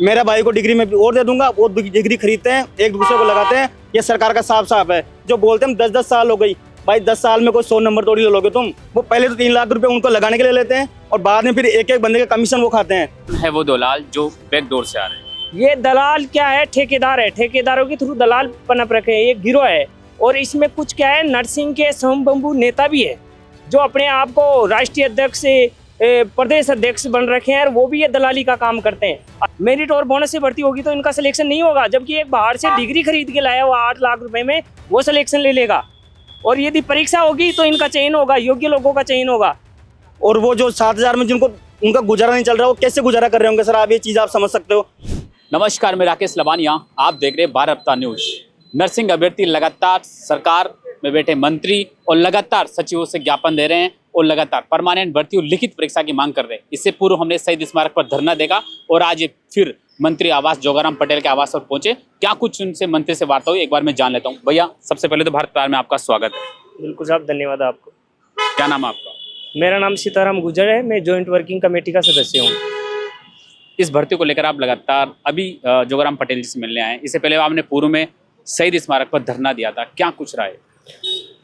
मेरा भाई को डिग्री में और दे दूंगा, वो डिग्री खरीदते हैं, एक दूसरे को लगाते हैं। ये सरकार का साफ साफ है। जो बोलते हैं 10-10 साल हो गई, भाई 10 साल में कोई 100 नंबर थोड़ी ले लोगे तुम। वो पहले तो 3 लाख रुपए उनको लगाने के लिए लेते हैं और बाद में फिर एक एक बंदे का कमीशन वो खाते हैं। है वो दलाल जो बैकडोर से आ रहे हैं। ये दलाल क्या है, ठेकेदार है, ठेकेदारों के थ्रू दलाल पनप रखे हैं। ये गिरोह है और इसमें कुछ क्या है, नरसिंह के समबंबू नेता भी है जो अपने आप को राष्ट्रीय अध्यक्ष से प्रदेश अध्यक्ष बन रखे हैं और वो भी ये दलाली का काम करते हैं। मेरिट और बोनस से भर्ती होगी तो इनका सिलेक्शन नहीं होगा, जबकि एक बाहर से डिग्री खरीद के लाया हुआ 8 लाख रुपए में वो सिलेक्शन ले लेगा। और यदि परीक्षा होगी तो इनका चयन होगा, योग्य लोगों का चयन होगा। और वो जो 7,000 में जिनको उनका गुजारा नहीं चल रहा, वो कैसे गुजारा कर रहे होंगे सर? आप ये चीज़ आप समझ सकते हो। नमस्कार, मैं राकेश लवानिया, आप देख रहे हैं भारत हफ्ता न्यूज। नर्सिंग अभ्यर्थी लगातार सरकार में बैठे मंत्री और लगातार सचिवों से ज्ञापन दे रहे हैं और लगातार परमानेंट भर्ती और लिखित परीक्षा की मांग कर रहे हैं। इससे पूर्व हमने शहीद स्मारक पर धरना देगा और आज ये फिर मंत्री आवास जोगाराम पटेल के आवास पर पहुंचे। क्या कुछ उनसे मंत्री से वार्ता हुई, एक बार मैं जान लेता हूँ। भैया, सबसे पहले तो भारत में आपका स्वागत है। बिल्कुल साहब, धन्यवाद आपको। क्या नाम है आपका? मेरा नाम सीताराम गुजर है, मैं जॉइंट वर्किंग कमेटी का सदस्य हूँ। इस भर्ती को लेकर आप लगातार अभी जोगाराम पटेल जी से मिलने आए, इससे पहले आपने पूर्व में शहीद स्मारक पर धरना दिया था, क्या कुछ रहा है?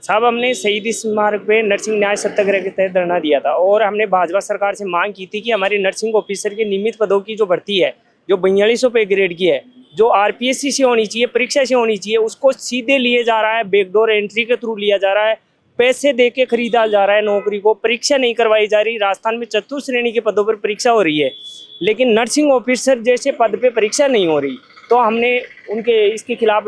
साहब, हमने शहीद स्मारक पे नर्सिंग न्याय सत्याग्रह के तहत धरना दिया था और हमने भाजपा सरकार से मांग की थी कि हमारी नर्सिंग ऑफिसर के नियमित पदों की जो भर्ती है, जो 4200 पे ग्रेड की है, जो आरपीएससी से होनी चाहिए, परीक्षा से होनी चाहिए, उसको सीधे लिए जा रहा है, बैकडोर एंट्री के थ्रू लिया जा रहा है, पैसे दे के खरीदा जा रहा है नौकरी को, परीक्षा नहीं करवाई जा रही। राजस्थान में चतुर्थ श्रेणी के पदों पर परीक्षा हो रही है, लेकिन नर्सिंग ऑफिसर जैसे पद पे परीक्षा नहीं हो रही। तो हमने उनके इसके खिलाफ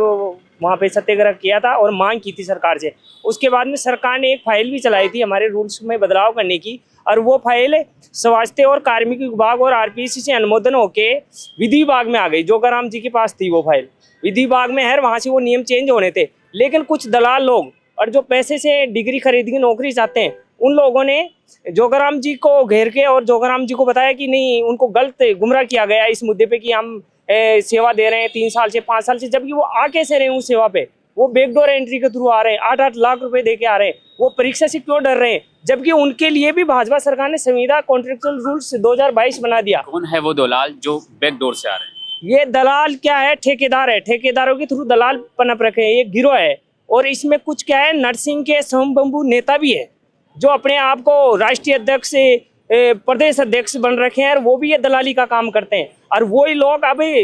वहाँ पे सत्याग्रह किया था और मांग की थी सरकार से। उसके बाद में सरकार ने एक फाइल भी चलाई थी हमारे रूल्स में बदलाव करने की, और वो फाइल स्वास्थ्य और कार्मिक विभाग और आरपीएससी से अनुमोदन होके विधि विभाग में आ गई। जोगाराम जी के पास थी वो फाइल, विधि विभाग में है, वहाँ से वो नियम चेंज होने थे। लेकिन कुछ दलाल लोग और जो पैसे से डिग्री खरीद के नौकरी चाहते हैं, उन लोगों ने जोगाराम जी को घेर के और जोगाराम जी को बताया कि नहीं, उनको गलत गुमराह किया गया इस मुद्दे पे कि हम सेवा दे रहे हैं 3 साल से 5 साल से, जबकि वो आ कैसे रहे हैं उस सेवा पे? वो बैकडोर एंट्री के थ्रू आ रहे हैं, 8-8 लाख रुपए दे के आ रहे हैं। वो परीक्षा से क्यों डर रहे हैं, जबकि उनके लिए भी भाजपा सरकार ने संविदा कॉन्ट्रेक्चुअल रूल्स 2022 बना दिया। कौन है वो दलाल जो बैकडोर से आ रहे हैं? ये दलाल क्या है, ठेकेदार है, ठेकेदारों के थ्रू दलाल पनप रखे हैं। ये गिरोह है और इसमें कुछ क्या है, नरसिंह के समबंबू नेता भी है जो अपने आप को राष्ट्रीय अध्यक्ष से प्रदेश अध्यक्ष बन रखे हैं और वो भी ये दलाली का काम करते हैं। और वही लोग अभी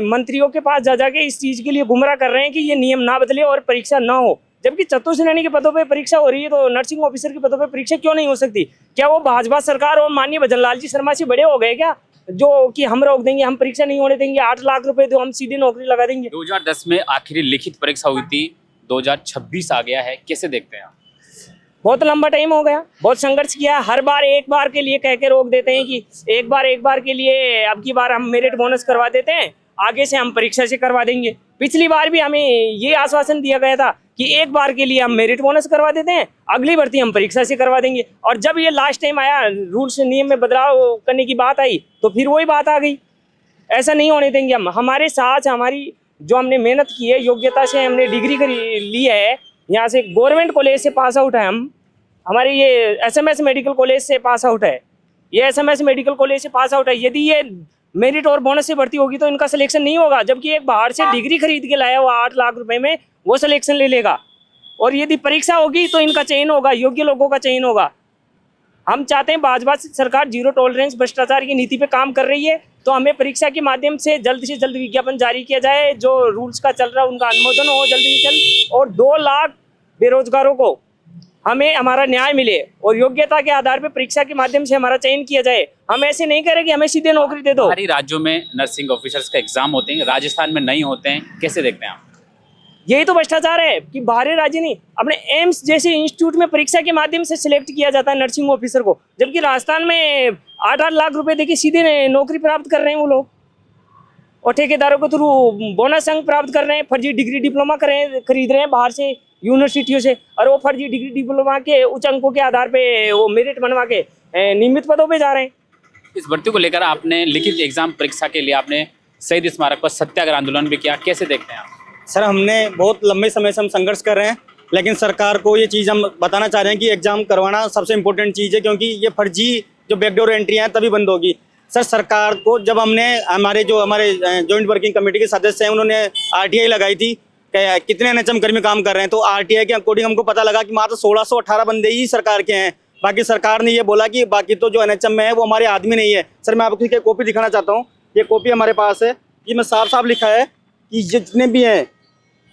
मंत्रियों के पास जा जाके इस चीज के लिए गुमराह कर रहे हैं कि ये नियम ना बदले और परीक्षा ना हो, जबकि चतुर्थ श्रेणी के पदों पे परीक्षा हो रही है। तो नर्सिंग ऑफिसर के पदों पे परीक्षा क्यों नहीं हो सकती? क्या वो भाजपा सरकार और माननीय भजन लाल जी शर्मा से बड़े हो गए क्या, जो कि हम रोक देंगे, हम परीक्षा नहीं होने देंगे, 8 लाख रुपए दो, हम सीधे नौकरी लगा देंगे? 2010 में आखिरी लिखित परीक्षा हुई थी, 2026 आ गया है, कैसे देखते हैं आप? बहुत लंबा टाइम हो गया, बहुत संघर्ष किया। हर बार एक बार के लिए कह के रोक देते हैं कि एक बार के लिए, अब की बार हम मेरिट बोनस करवा देते हैं, आगे से हम परीक्षा से करवा देंगे। पिछली बार भी हमें ये आश्वासन दिया गया था कि एक बार के लिए हम मेरिट बोनस करवा देते हैं, अगली भर्ती हम परीक्षा से करवा देंगे। और जब ये लास्ट टाइम आया, रूल्स नियम में बदलाव करने की बात आई, तो फिर वही बात आ गई। ऐसा नहीं होने देंगे हम। हमारे साथ हमारी जो हमने मेहनत की है, योग्यता से हमने डिग्री ली है, यहाँ से गवर्नमेंट कॉलेज से पास आउट है हम, हमारे ये एसएमएस मेडिकल कॉलेज से पास आउट है, ये एसएमएस मेडिकल कॉलेज से पास आउट है। यदि ये मेरिट और बोनस से भर्ती होगी तो इनका सिलेक्शन नहीं होगा, जबकि एक बाहर से डिग्री खरीद के लाया हुआ 8 लाख रुपए में वो सिलेक्शन ले लेगा। और यदि परीक्षा होगी तो इनका चयन होगा, योग्य लोगों का चयन होगा। हम चाहते हैं भाजपा सरकार जीरो टॉलरेंस भ्रष्टाचार की नीति पे काम कर रही है, तो हमें परीक्षा के माध्यम से जल्द विज्ञापन जारी किया जाए, जो रूल्स का चल रहा है उनका अनुमोदन हो जल्दी से जल्द, और 2 लाख बेरोजगारों को हमें हमारा न्याय मिले और योग्यता के आधार पर परीक्षा के माध्यम से हमारा चयन किया जाए। हम ऐसे नहीं करें कि हमें सीधे नौकरी दे दो। हमारी राज्यों में नर्सिंग ऑफिसर्स का एग्जाम होते हैं, राजस्थान में नहीं होते हैं, कैसे देखते हैं आप? यही तो भ्रष्टाचार है कि बाहरी राज्य नहीं, अपने एम्स जैसे इंस्टीट्यूट में परीक्षा के माध्यम से सिलेक्ट किया जाता है नर्सिंग ऑफिसर को, जबकि राजस्थान में 8-8 लाख रुपए देके सीधे नौकरी प्राप्त कर रहे हैं वो लोग, और ठेकेदारों के थ्रू बोनस अंक प्राप्त कर रहे हैं, फर्जी डिग्री डिप्लोमा खरीद रहे हैं बाहर से यूनिवर्सिटियों से, और वो फर्जी डिग्री डिप्लोमा के उच्च अंकों के आधार पे वो मेरिट बनवा के नियमित पदों पे जा रहे हैं। इस भर्ती को लेकर आपने लिखित एग्जाम परीक्षा के लिए आपने शहीद स्मारक पर सत्याग्रह आंदोलन भी किया, कैसे देखते हैं आप? सर, हमने बहुत लंबे समय से हम संघर्ष कर रहे हैं, लेकिन सरकार को ये चीज़ हम बताना चाह रहे हैं कि एग्जाम करवाना सबसे इम्पोर्टेंट चीज़ है, क्योंकि ये फर्जी जो बैकडोर एंट्री हैं तभी बंद होगी। सर सरकार को जब हमने हमारे जॉइंट वर्किंग कमेटी के सदस्य हैं उन्होंने आरटीआई लगाई थी कि कितने एनएचएम कर्मी काम कर रहे हैं, तो आरटीआई के अकॉर्डिंग हमको पता लगा कि मात्र 1618 बंदे ही सरकार के हैं। बाकी सरकार ने ये बोला कि बाकी तो जो एनएचएम में है वो हमारे आदमी नहीं है। सर मैं आपको एक कॉपी दिखाना चाहता हूँ, ये कॉपी हमारे पास है, इसमें साफ साफ लिखा है कि जितने भी हैं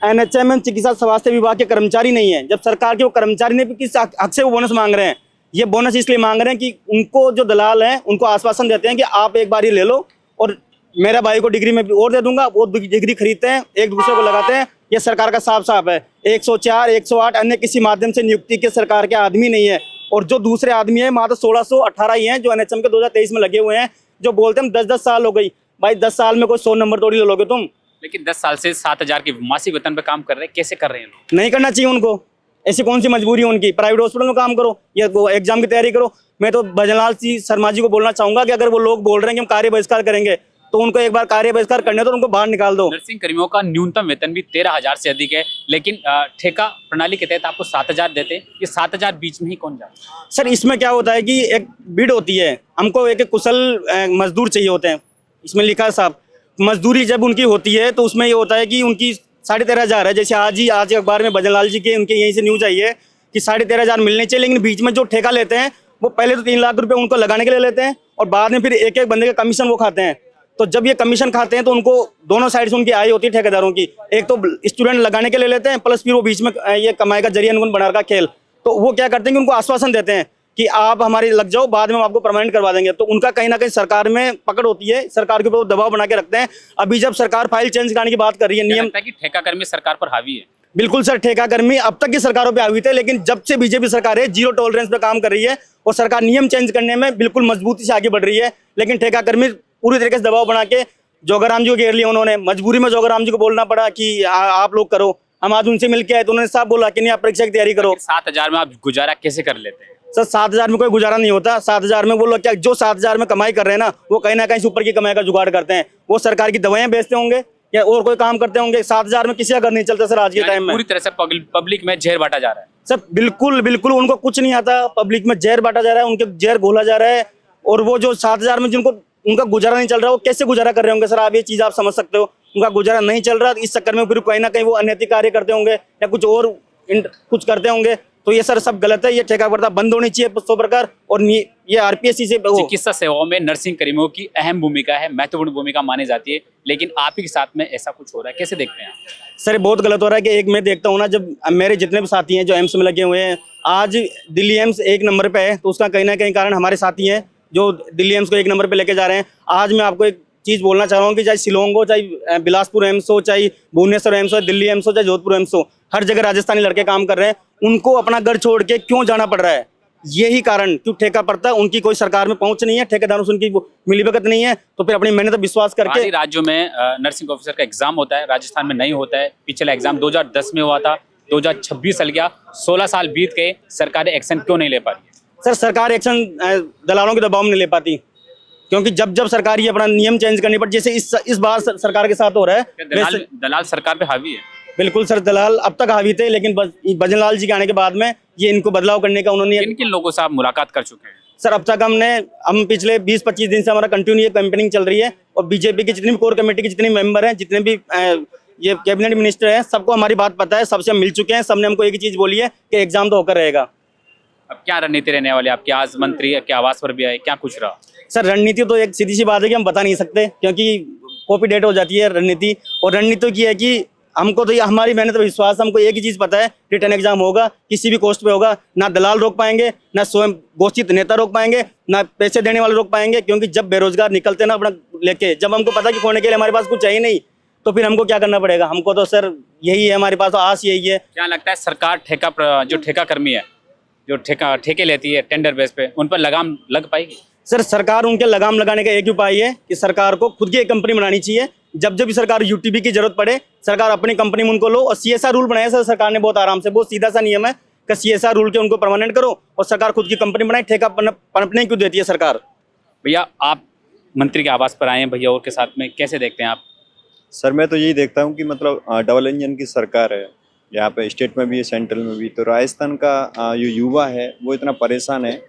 एनएचएम एवं चिकित्सा स्वास्थ्य विभाग के कर्मचारी नहीं है। जब सरकार के वो कर्मचारी ने भी किस हक से वो बोनस मांग रहे हैं, ये बोनस इसलिए मांग रहे हैं कि उनको जो दलाल हैं उनको आश्वासन देते हैं कि आप एक बार ही ले लो और मेरा भाई को डिग्री में और दे दूंगा, वो डिग्री खरीदते हैं, एक दूसरे को लगाते हैं। ये सरकार का साफ साफ है। 104, 108 अन्य किसी माध्यम से नियुक्ति के सरकार के आदमी नहीं है, और जो दूसरे आदमी है मात्र 1618 ही हैं जो एनएचएम के 2023 में लगे हुए हैं, जो बोलते हैं 10-10 साल हो गई। भाई 10 साल में कोई 100 नंबर थोड़ी ले लोगे तुम। लेकिन 10 साल से 7,000 के मासिक वेतन पे काम कर रहे हैं, कैसे कर रहे हैं लोग? नहीं करना चाहिए उनको, ऐसी कौन सी मजबूरी है उनकी? प्राइवेट हॉस्पिटल में काम करो या वो एग्जाम की तैयारी करो। मैं तो भजनलाल जी शर्मा जी को बोलना चाहूंगा कि अगर वो लोग बोल रहे हैं कि हम कार्य बहिष्कार करेंगे तो उनको एक बार कार्य बहिष्कार करने तो उनको बाहर निकाल दो। नर्सिंग कर्मियों का न्यूनतम वेतन भी 13,000 से अधिक है, लेकिन ठेका प्रणाली के तहत आपको 7,000 देते हैं। ये 7,000 बीच में ही कौन जाता है? सर इसमें क्या होता है कि एक बिड होती है, हमको एक कुशल मजदूर चाहिए होते हैं। इसमें लिखा है साहब, मजदूरी जब उनकी होती है तो उसमें ये होता है कि उनकी 13,500 है। जैसे आज अखबार में भजनलाल जी के उनके यहीं से न्यूज़ आई है कि 13,500 मिलने चाहिए, लेकिन बीच में जो ठेका लेते हैं वो पहले तो 3 लाख रुपए उनको लगाने के लिए लेते हैं और बाद में फिर एक एक बंदे का कमीशन वो खाते हैं। तो जब ये कमीशन खाते हैं तो उनको दोनों साइड से उनकी आय होती है ठेकेदारों की। एक तो स्टूडेंट लगाने के लिए लेते हैं, प्लस फिर वो बीच में ये कमाई का जरिया उनको बना रखा खेल। तो वो क्या करते हैं कि उनको आश्वासन देते हैं कि आप हमारे लग जाओ, बाद में हम आपको परमानेंट करवा देंगे। तो उनका कहीं ना कहीं सरकार में पकड़ होती है, सरकार के ऊपर वो दबाव बना के रखते हैं। अभी जब सरकार फाइल चेंज कराने की बात कर रही है, नियम कि ठेका कर्मी सरकार पर हावी है। बिल्कुल सर, ठेका कर्मी अब तक की सरकारों पे हावी थे, लेकिन जब से बीजेपी सरकार है जीरो टॉलरेंस पे काम कर रही है और सरकार नियम चेंज करने में बिल्कुल मजबूती से आगे बढ़ रही है। लेकिन ठेका कर्मी पूरी तरीके से दबाव बना के जोगाराम जी को घेर लिया उन्होंने। मजबूरी में जोगाराम जी को बोलना पड़ा कि आप लोग करो। हम आज उनसे मिलके आए तो उन्होंने साफ बोला कि नहीं आप परीक्षा की तैयारी करो। 7,000 में आप गुजारा कैसे कर लेते हैं? सर 7,000 में कोई गुजारा नहीं होता। 7,000 में वो लोग क्या, जो 7,000 में कमाई कर रहे हैं ना, वो कहीं ना कहीं से ऊपर की कमाई का जुगाड़ करते हैं। वो सरकार की दवाइयां बेचते होंगे या और कोई काम करते होंगे। 7,000 में किसी का घर नहीं चलता सर आज के टाइम में। पूरी तरह से पब्लिक में जहर बांटा जा रहा है। सर बिल्कुल उनको कुछ नहीं आता। पब्लिक में जहर बांटा जा रहा है, उनके जहर घोला जा रहा है। और वो जो 7,000 में जिनको उनका गुजारा नहीं चल रहा, वो कैसे गुजारा कर रहे होंगे सर? आप ये चीज आप समझ सकते हो। उनका गुजारा नहीं चल रहा, इस चक्कर में फिर कहीं ना कहीं वो अनैतिक कार्य करते होंगे या कुछ और कुछ करते होंगे। तो ये सर सब गलत है। ये ठेका प्रथा बंद होनी चाहिए 100 प्रकार। और ये आरपीएससी से चिकित्सा सेवाओं में नर्सिंग कर्मियों की अहम भूमिका है, महत्वपूर्ण भूमिका मानी जाती है, लेकिन आप ही के साथ में ऐसा कुछ हो रहा है, कैसे देखते हैं आप? सर बहुत गलत हो रहा है कि एक मैं देखता हूँ ना, जब मेरे जितने भी साथी हैं जो एम्स में लगे हुए हैं, आज दिल्ली एम्स 1 नंबर पे है, तो उसका कहीं ना कहीं कारण हमारे साथी हैं जो दिल्ली एम्स को 1 नंबर पे लेके जा रहे हैं। आज मैं आपको एक चीज़ बोलना चाह रहा हूँ कि चाहे शिलोंग हो, चाहे बिलासपुर एम्स हो, चाहे भुवनेश्वर एम्स हो, दिल्ली एम्स हो, चाहे जोधपुर एम्स हो, हर जगह राजस्थानी लड़के काम कर रहे हैं। उनको अपना घर छोड़ के क्यों जाना पड़ रहा है? यही कारण, क्यों ठेका पड़ता है। उनकी कोई सरकार में पहुंच नहीं है, ठेकेदारों से उनकी मिलीभगत नहीं है, तो फिर अपनी मेहनत विश्वास करके। राज्यों में नर्सिंग ऑफिसर का एग्जाम होता है, राजस्थान में नहीं होता है। पिछला एग्जाम 2010 में हुआ था, 2026 चल गया, 16 साल बीत गए, सरकार एक्शन क्यों नहीं ले पा रही है? सर सरकार एक्शन दलालों के दबाव में नहीं ले पाती, क्योंकि जब सरकार ये अपना नियम चेंज करनी पड़ी, जैसे इस बार सरकार के साथ हो रहा है। दलाल सरकार पे हावी है। बिल्कुल सर, दलाल अब तक हावी थे, लेकिन भजनलाल जी के आने के बाद में ये इनको बदलाव करने का उन्होंने। किन लोगों से आप मुलाकात कर चुके हैं? सर अब तक हम पिछले 20-25 दिन से हमारा कंटिन्यू ये कैंपेनिंग चल रही है, और बीजेपी की जितनी भी कोर कमेटी के जितने मेंबर हैं, जितने भी ये कैबिनेट मिनिस्टर हैं, सबको हमारी बात पता है, सबसे हम मिल चुके हैं। सबने हमको एक ही चीज़ बोली है कि एग्जाम तो होकर रहेगा। अब क्या रणनीति रहने वाली आपकी? आज मंत्री के आवास पर भी आए, क्या कुछ रहा? सर रणनीति तो एक सीधी सी बात है कि हम बता नहीं सकते, क्योंकि कॉपी डेट हो जाती है रणनीति। और रणनीति की है कि हमको तो ये हमारी मेहनत पर विश्वास, हमको एक ही चीज़ पता है, रिटर्न एग्जाम होगा, किसी भी कॉस्ट पे होगा। ना दलाल रोक पाएंगे, ना स्वयं घोषित नेता रोक पाएंगे, ना पैसे देने वाले रोक पाएंगे। क्योंकि जब बेरोजगार निकलते ना अपना लेके, जब हमको पता कि खोने के लिए हमारे पास कुछ है ही नहीं, तो फिर हमको क्या करना पड़ेगा? हमको तो सर यही है, हमारे पास तो आस यही है। क्या लगता है सरकार जो ठेका कर्मी है, जो ठेके लेती है टेंडर बेस पे, उन पर लगाम लग पाएगी? सर सरकार उनके लगाम लगाने का एक ही उपाय है कि सरकार को खुद की एक कंपनी बनानी चाहिए। जब भी सरकार यूटीबी की जरूरत पड़े, सरकार अपनी कंपनी में उनको लो। और सीएसआर रूल बनाया सर सरकार ने बहुत आराम से, बहुत सीधा सा नियम है कि सीएसआर रूल के उनको परमानेंट करो और सरकार खुद की कंपनी बनाए। ठेका पनपने क्यों देती है सरकार? भैया आप मंत्री के आवास पर आए हैं भैया और के साथ में, कैसे देखते हैं आप? सर मैं तो यही देखता हूँ कि मतलब डबल इंजन की सरकार है यहाँ पे, स्टेट में भी है, सेंट्रल में भी। तो राजस्थान का जो युवा है वो इतना परेशान है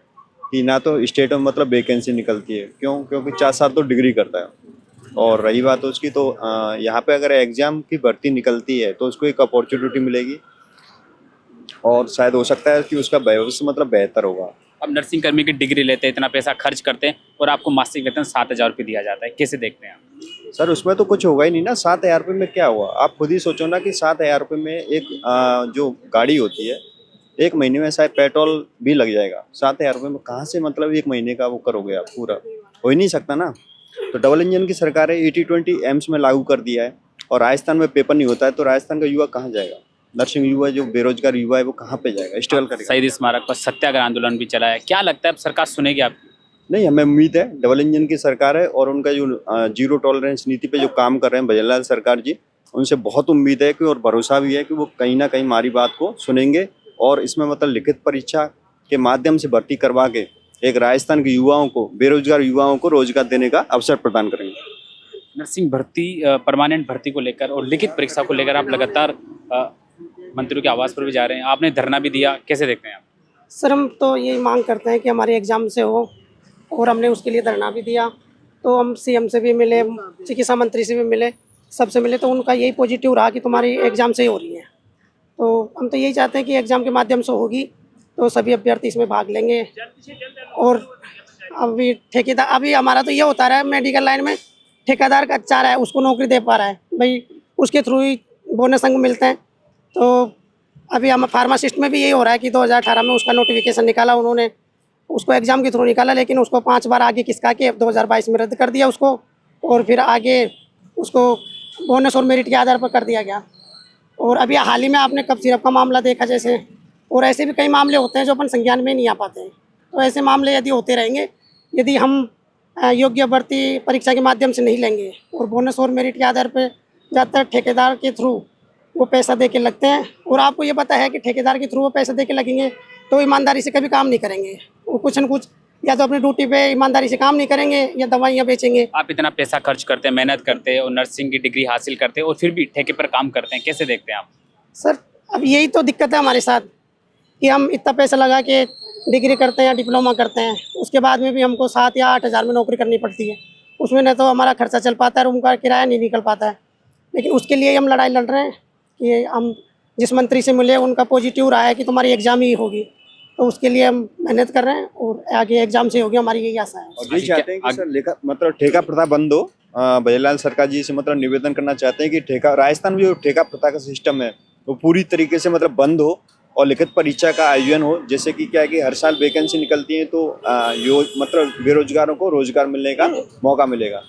कि ना तो स्टेट में मतलब वैकेंसी निकलती है, क्यों? क्योंकि 4 साल तो डिग्री करता है। और रही बात उसकी, तो यहाँ पे अगर एग्जाम की भर्ती निकलती है तो उसको एक अपॉर्चुनिटी मिलेगी और शायद हो सकता है कि उसका भविष्य मतलब बेहतर होगा। अब नर्सिंग कर्मी की डिग्री लेते हैं, इतना पैसा खर्च करते हैं और आपको मासिक वेतन 7,000 रुपये दिया जाता है, कैसे देखते हैं आप? सर उसमें तो कुछ होगा ही नहीं ना। 7,000 रुपये में क्या हुआ? आप खुद ही सोचो ना कि 7,000 रुपये में एक जो गाड़ी होती है, एक महीने में शायद पेट्रोल भी लग जाएगा। 7,000 रुपये में कहाँ से मतलब एक महीने का वो करोगे आप? पूरा हो ही नहीं सकता ना। तो डबल इंजन की सरकार है 80-20 एम्स में लागू कर दिया है और राजस्थान में पेपर नहीं होता है, तो राजस्थान का युवा कहाँ जाएगा? नर्सिंग युवा जो बेरोजगार युवा है वो कहाँ पे जाएगा? स्ट्रगल करेगा। शहीद स्मारक पर सत्याग्रह आंदोलन भी चला है, क्या लगता है अब सरकार सुनेगी आपकी? नहीं, हमें उम्मीद है। डबल इंजन की सरकार है और उनका जो जीरो टॉलरेंस नीति पे जो काम कर रहे हैं भजनलाल सरकार जी, उनसे बहुत उम्मीद है कि और भरोसा भी है कि वो कहीं ना कहीं हमारी बात को सुनेंगे और इसमें मतलब लिखित परीक्षा के माध्यम से भर्ती करवा के एक राजस्थान के युवाओं को, बेरोजगार युवाओं को रोजगार देने का अवसर प्रदान करेंगे। नर्सिंग भर्ती परमानेंट भर्ती को लेकर और लिखित परीक्षा को लेकर आप लगातार मंत्रियों के आवास पर भी जा रहे हैं, आपने धरना भी दिया, कैसे देखते हैं आप? सर हम तो यही मांग करते हैं कि हमारे एग्ज़ाम से हो और हमने उसके लिए धरना भी दिया। तो हम सीएम से भी मिले, चिकित्सा मंत्री से भी मिले, सबसे मिले, तो उनका यही पॉजिटिव रहा कि तुम्हारी एग्ज़ाम से ही हो रही है। तो हम तो यही चाहते हैं कि एग्ज़ाम के माध्यम से होगी तो सभी अभ्यर्थी इसमें भाग लेंगे। और अभी ठेकेदार, अभी हमारा तो ये होता रहा है मेडिकल लाइन में, ठेकेदार का अच्छा रहा है, उसको नौकरी दे पा रहा है भाई, उसके थ्रू ही बोनस अंक मिलते हैं। तो अभी हम फार्मासिस्ट में भी यही हो रहा है कि 2018 में उसका नोटिफिकेशन निकाला उन्होंने, उसको एग्ज़ाम के थ्रू निकाला, लेकिन उसको 5 बार आगे खिसका के 2022 में रद्द कर दिया उसको, और फिर आगे उसको बोनस और मेरिट के आधार पर कर दिया गया। और अभी हाल ही में आपने कफ सिरप का मामला देखा जैसे, और ऐसे भी कई मामले होते हैं जो अपन संज्ञान में नहीं आ पाते हैं। तो ऐसे मामले यदि होते रहेंगे, यदि हम योग्य भर्ती परीक्षा के माध्यम से नहीं लेंगे और बोनस और मेरिट के आधार पर ज़्यादातर ठेकेदार के थ्रू वो पैसा दे के लगते हैं, और आपको ये पता है कि ठेकेदार के थ्रू वो पैसा दे के लगेंगे तो ईमानदारी से कभी काम नहीं करेंगे। वो कुछ न कुछ या तो अपनी ड्यूटी पे ईमानदारी से काम नहीं करेंगे या दवाइयाँ बेचेंगे। आप इतना पैसा खर्च करते हैं, मेहनत करते हैं और नर्सिंग की डिग्री हासिल करते हैं और फिर भी ठेके पर काम करते हैं, कैसे देखते हैं आप? सर अब यही तो दिक्कत है हमारे साथ कि हम इतना पैसा लगा के डिग्री करते हैं या डिप्लोमा करते हैं, उसके बाद में भी हमको 7 या 8 हज़ार में नौकरी करनी पड़ती है। उसमें न तो हमारा खर्चा चल पाता है, रूम का किराया नहीं निकल पाता है। लेकिन उसके लिए हम लड़ाई लड़ रहे हैं कि हम जिस मंत्री से मिले उनका पॉजिटिव रहा है कि तुम्हारी एग्ज़ाम ही होगी, तो उसके लिए हम मेहनत कर रहे हैं और आगे एग्ज़ाम से होगी, हमारी यही आशा है। और यही चाहते हैं कि सर लेखा मतलब ठेका प्रथा बंद हो। भजनलाल सरकार जी से मतलब निवेदन करना चाहते हैं कि ठेका, राजस्थान में जो ठेका प्रथा का सिस्टम है वो पूरी तरीके से मतलब बंद हो और लिखित परीक्षा का आयोजन हो। जैसे कि क्या है कि हर साल वैकेंसी निकलती है तो मतलब बेरोजगारों को रोजगार मिलने का मौका मिलेगा।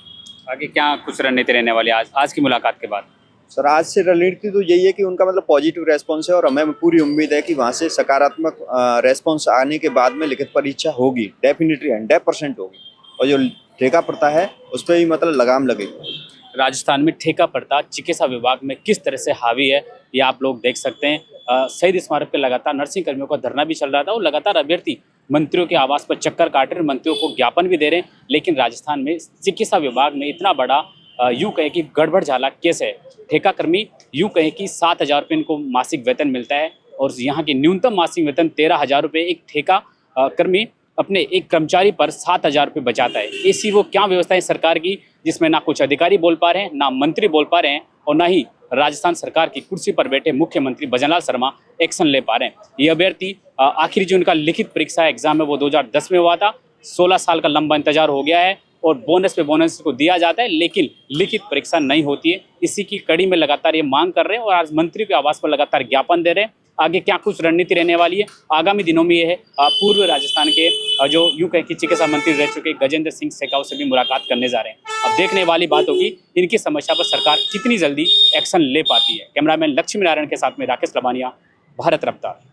आगे क्या कुछ रणनीति रहने वाली है आज की मुलाकात के बाद? सर आज से रणनीति तो यही है कि उनका मतलब पॉजिटिव रेस्पॉन्स है और हमें पूरी उम्मीद है कि वहाँ से सकारात्मक रेस्पॉन्स आने के बाद में लिखित परीक्षा होगी, डेफिनेटली 100% होगी। और जो ठेका प्रथा है उस पर ही मतलब लगाम लगेगी। राजस्थान में ठेका प्रथा चिकित्सा विभाग में किस तरह से हावी है ये आप लोग देख सकते हैं। शहीद स्मारक पे लगातार नर्सिंग कर्मियों का धरना भी चल रहा था और लगातार अभ्यर्थी मंत्रियों के आवास पर चक्कर काट रहे, मंत्रियों को ज्ञापन भी दे रहे हैं, लेकिन राजस्थान में चिकित्सा विभाग में इतना बड़ा यूँ कहें कि गड़बड़ झाला केस है। ठेका कर्मी यूँ कहें कि 7,000 रुपये इनको मासिक वेतन मिलता है और यहाँ की न्यूनतम मासिक वेतन 13,000 रुपये। एक ठेका कर्मी अपने एक कर्मचारी पर 7,000 रुपये बचाता है। ऐसी वो क्या व्यवस्था है सरकार की जिसमें ना कुछ अधिकारी बोल पा रहे हैं, ना मंत्री बोल पा रहे हैं और ना ही राजस्थान सरकार की कुर्सी पर बैठे मुख्यमंत्री भजनलाल शर्मा एक्शन ले पा रहे हैं। ये अभ्यर्थी आखिरी जो उनका लिखित परीक्षा एग्जाम है वो 2010 में हुआ था। 16 साल का लंबा इंतजार हो गया है और बोनस पे बोनस को दिया जाता है, लेकिन लिखित परीक्षा नहीं होती है। इसी की कड़ी में लगातार ये मांग कर रहे हैं और आज मंत्री के आवास पर लगातार ज्ञापन दे रहे हैं। आगे क्या कुछ रणनीति रहने वाली है आगामी दिनों में, ये है पूर्व राजस्थान के जो यूँ कहें कि चिकित्सा मंत्री रह चुके गजेंद्र सिंह शेखावत से भी मुलाकात करने जा रहे हैं। अब देखने वाली बात होगी इनकी समस्या पर सरकार कितनी जल्दी एक्शन ले पाती है। कैमरामैन लक्ष्मी नारायण के साथ में राकेश लबानिया, भारत रफ्तार।